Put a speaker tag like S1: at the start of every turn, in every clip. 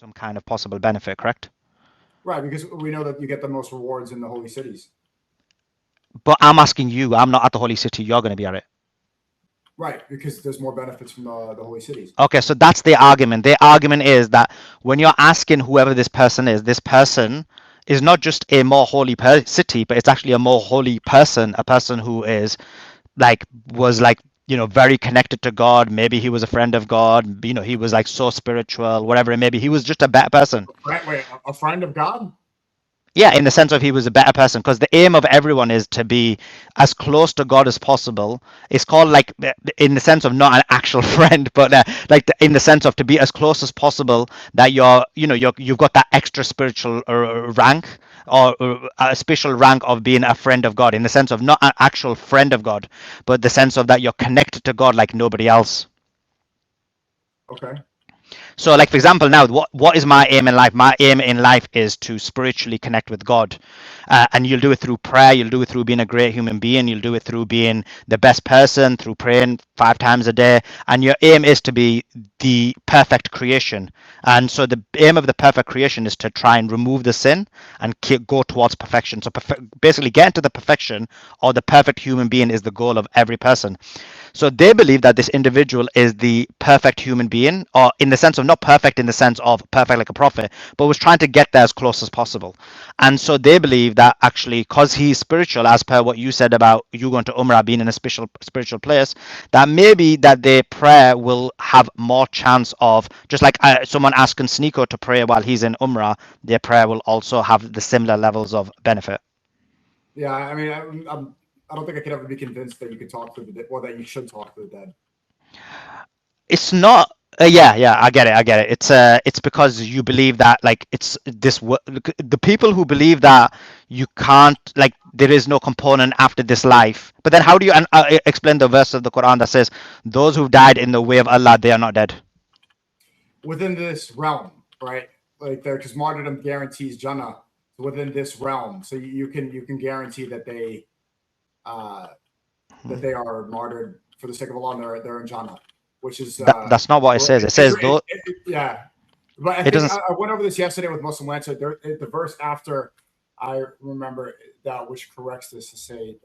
S1: some kind of possible benefit, correct?
S2: Right, because we know that you get the most rewards in the holy cities.
S1: But I'm asking you, I'm not at the holy city, you're going to be at it.
S2: Right, because there's more benefits from the holy cities.
S1: Okay, so that's the argument. The argument is that when you're asking whoever this person is not just a more holy city, but it's actually a more holy person, a person who is like was like very connected to God. Maybe he was a friend of God. He was like so spiritual, whatever it may be. He was just a better person.
S2: Wait, a friend of God?
S1: Yeah, in the sense of he was a better person, because the aim of everyone is to be as close to God as possible. It's called like in the sense of not an actual friend, but like in the sense of to be as close as possible, that you've got that extra spiritual rank, or a special rank of being a friend of God, in the sense of not an actual friend of God, but the sense of that you're connected to God like nobody else.
S2: Okay.
S1: So, like for example, now what is my aim in life? My aim in life is to spiritually connect with God, and you'll do it through prayer. You'll do it through being a great human being. You'll do it through being the best person, through praying 5 times a day. And your aim is to be the perfect creation. And so the aim of the perfect creation is to try and remove the sin and go towards perfection. So basically, get into the perfection, or the perfect human being is the goal of every person. So they believe that this individual is the perfect human being, or in the sense of not perfect in the sense of perfect like a prophet, but was trying to get there as close as possible. And so they believe that actually, because he's spiritual, as per what you said about you going to Umrah being in a special spiritual place, that maybe that their prayer will have more chance of, just like someone asking Sneako to pray while he's in Umrah, their prayer will also have the similar levels of benefit.
S2: Yeah, I mean, I don't think I could ever be convinced that you could talk to the dead, or that you should talk to the dead.
S1: It's not. Yeah, I get it. It's because you believe that like it's the people who believe that you can't, like there is no component after this life. But then how do you explain the verse of the Quran that says those who died in the way of Allah, they are not dead?
S2: Within this realm, right? Like there, because martyrdom guarantees Jannah within this realm, so you can guarantee uh, that they are martyred for the sake of Allah. And they're in Jannah, which is
S1: That's not what it says. It says though.
S2: yeah. But I
S1: It
S2: think
S1: doesn't.
S2: I went over this yesterday with Muslim Lancer. The verse after I remember that, which corrects this to say,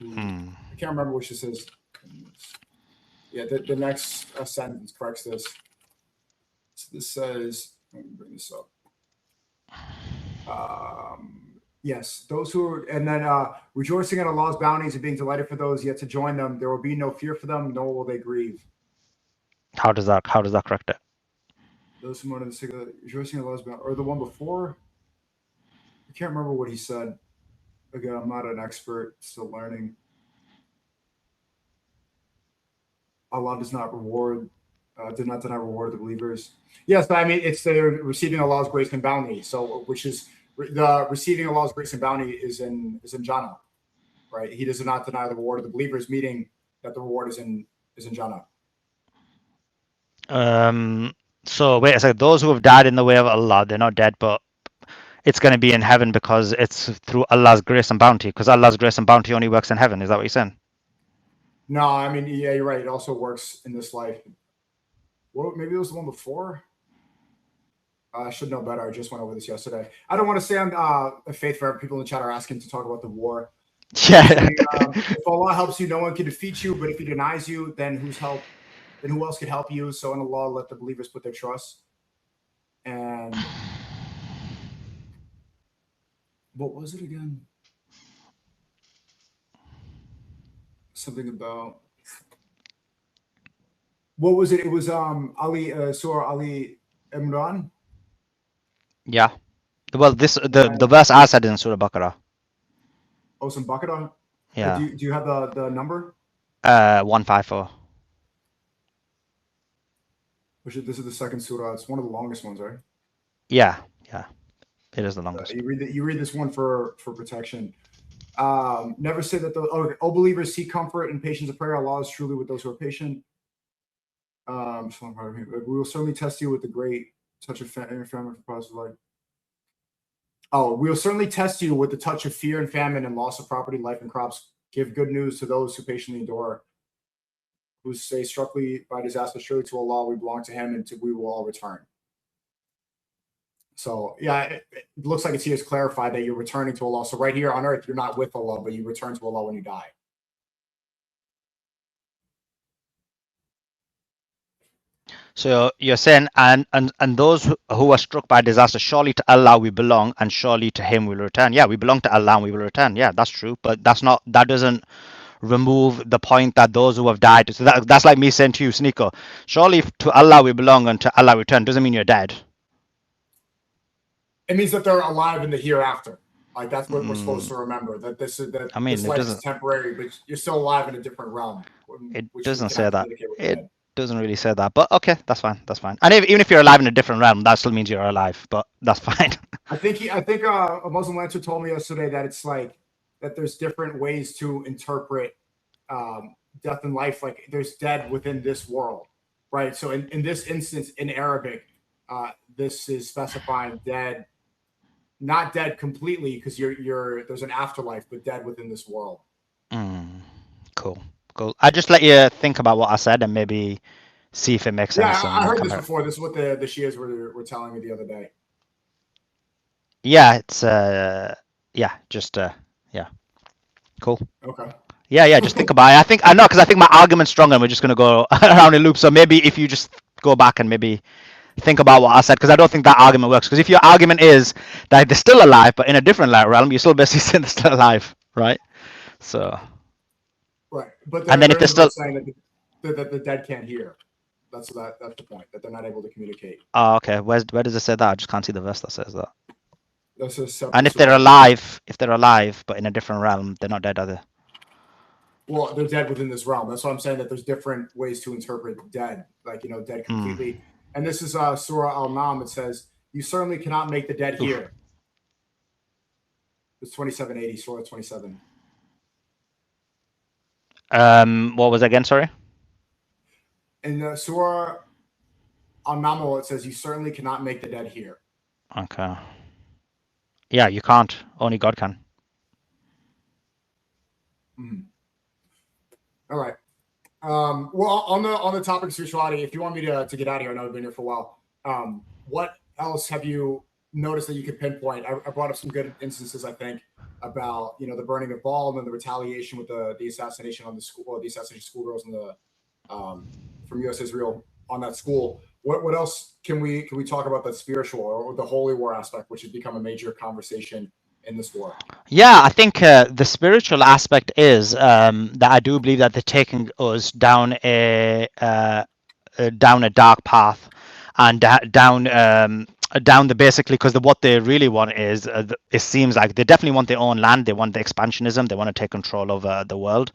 S1: Hmm.
S2: I can't remember which this is. Yeah, the next sentence corrects this. So this says, let me bring this up. Yes, those who are, and then rejoicing in Allah's bounties and being delighted for those yet to join them. There will be no fear for them, nor will they grieve.
S1: How does that correct it?
S2: Those who mourn in the sick, rejoicing in Allah's bounty, or the one before. I can't remember what he said. Again, I'm not an expert, still learning. Allah does not reward, did not deny reward of the believers. Yes, but I mean, it's they're receiving Allah's grace and bounty. So, which is the receiving Allah's grace and bounty is in Jannah, right? He does not deny the reward of the believers, meaning that the reward is in Jannah.
S1: Um. So wait a second. Those who have died in the way of Allah, they're not dead, but it's going to be in heaven because it's through Allah's grace and bounty. Because Allah's grace and bounty only works in heaven. Is that what you're saying?
S2: No, I mean, yeah, you're right. It also works in this life. Well, maybe it was the one before. I should know better. I just went over this yesterday. I don't want to sound faith for people in the chat are asking to talk about the war.
S1: Yeah.
S2: If Allah helps you, no one can defeat you. But if He denies you, then then who else could help you? So in Allah, let the believers put their trust. And what was it again? Something about what was it? It was Ali Surah Ali Imran.
S1: Yeah. Well, this the
S2: And
S1: verse I said in Surah Baqarah.
S2: Osam Bakara.
S1: Yeah.
S2: Do you have the number?
S1: 154.
S2: Which this is the second surah. It's one of the longest ones, right?
S1: Yeah. Yeah. It is the longest.
S2: You read this one for protection. Never say that the believers seek comfort and patience of prayer. Allah is truly with those who are patient. We will certainly test you with the great touch of famine for positive life. Oh, we will certainly test you with the touch of fear and famine and loss of property, life, and crops. Give good news to those who patiently endure, who say struckly by disaster. Surely to Allah we belong to Him, and we will all return. So yeah, it looks like it's here clarified that you're returning to Allah. So right here on earth, you're not with Allah, but you return to Allah when you die.
S1: So you're saying, and those who are struck by disaster, surely to Allah we belong, and surely to Him we will return. Yeah, we belong to Allah and we will return. Yeah, that's true. But that doesn't remove the point that those who have died. So that's like me saying to you, Sneako, surely to Allah we belong and to Allah we return. Doesn't mean you're dead.
S2: It means that they're alive in the hereafter. Like that's what we're supposed to remember. That this life is temporary, but you're still alive in a different realm.
S1: It doesn't say that. It doesn't really say that. But okay, that's fine. That's fine. And even if you're alive in a different realm, that still means you're alive. But that's fine.
S2: I think a Muslim Lancer told me yesterday that it's like that there's different ways to interpret death and life. Like there's dead within this world, right? So in this instance, in Arabic, this is specifying dead. Not dead completely because there's an afterlife, but dead within this world.
S1: Cool. I just let you think about what I said and maybe see if it makes sense.
S2: Yeah, I heard this before. This is what the Shias were telling me the other day.
S1: Yeah, it's cool.
S2: Okay.
S1: Yeah, just think about it. Because I think my argument's strong and we're just gonna go around in loop. So maybe if you just go back and maybe think about what I said, because I don't think that argument works. Because if your argument is that they're still alive, but in a different realm, you're still basically saying they're still alive, right? So.
S2: Right, but
S1: and then if they're still
S2: saying that the dead can't hear, that's the point, that they're not able to communicate.
S1: Oh, okay. Where does it say that? I just can't see the verse that says that.
S2: And
S1: if they're alive, but in a different realm, they're not dead, are they?
S2: Well, they're dead within this realm. That's why I'm saying that there's different ways to interpret dead, like dead completely. And this is Surah Al-Nam. It says, "You certainly cannot make the dead hear." It's 2780, Surah 27.
S1: What was that again? Sorry.
S2: In the Surah Al-Naml, it says, "You certainly cannot make the dead hear."
S1: Okay. Yeah, you can't. Only God can.
S2: All right. Well, on the topic of spirituality, if you want me to get out of here, I know I've been here for a while. What else have you noticed that you could pinpoint? I brought up some good instances, I think, about the burning of Ball and then the retaliation with the assassination on the school, the assassination of schoolgirls in the from U.S. Israel on that school. What else can we talk about that spiritual or the holy war aspect, which has become a major conversation in this war?
S1: Yeah, I think the spiritual aspect is that I do believe that they're taking us down a dark path and down the basically because what they really want is it seems like they definitely want their own land. They want the expansionism. They want to take control over the world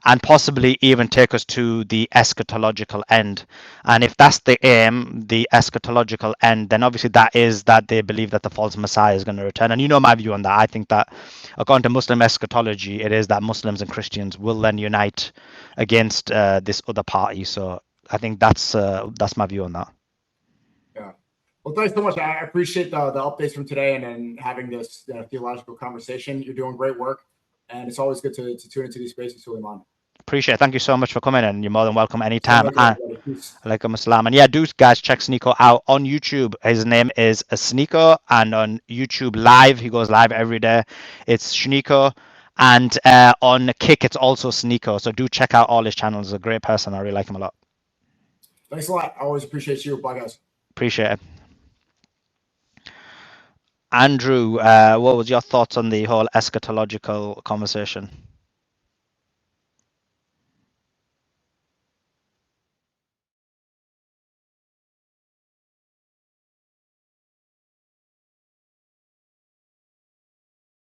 S1: and possibly even take us to the eschatological end. And if that's the aim, the eschatological end, then obviously that is that they believe that the false Messiah is going to return. And you know my view on that. I think that according to Muslim eschatology, it is that Muslims and Christians will then unite against this other party. So I think that's my view on that.
S2: Yeah. Well, thanks so much. I appreciate the updates from today and then having this theological conversation. You're doing great work, and it's always good to tune into these spaces, Suleiman.
S1: Appreciate it. Thank you so much for coming, and you're more than welcome anytime. Alaikum assalam. And yeah, do guys check Sneako out on YouTube. His name is Sneako, and on YouTube Live, he goes live every day. It's Sneako. And on Kick, it's also Sneako. So do check out all his channels. He's a great person. I really like him a lot.
S2: Thanks a lot. I always appreciate you. Bye, guys.
S1: Appreciate it. Andrew, what was your thoughts on the whole eschatological conversation?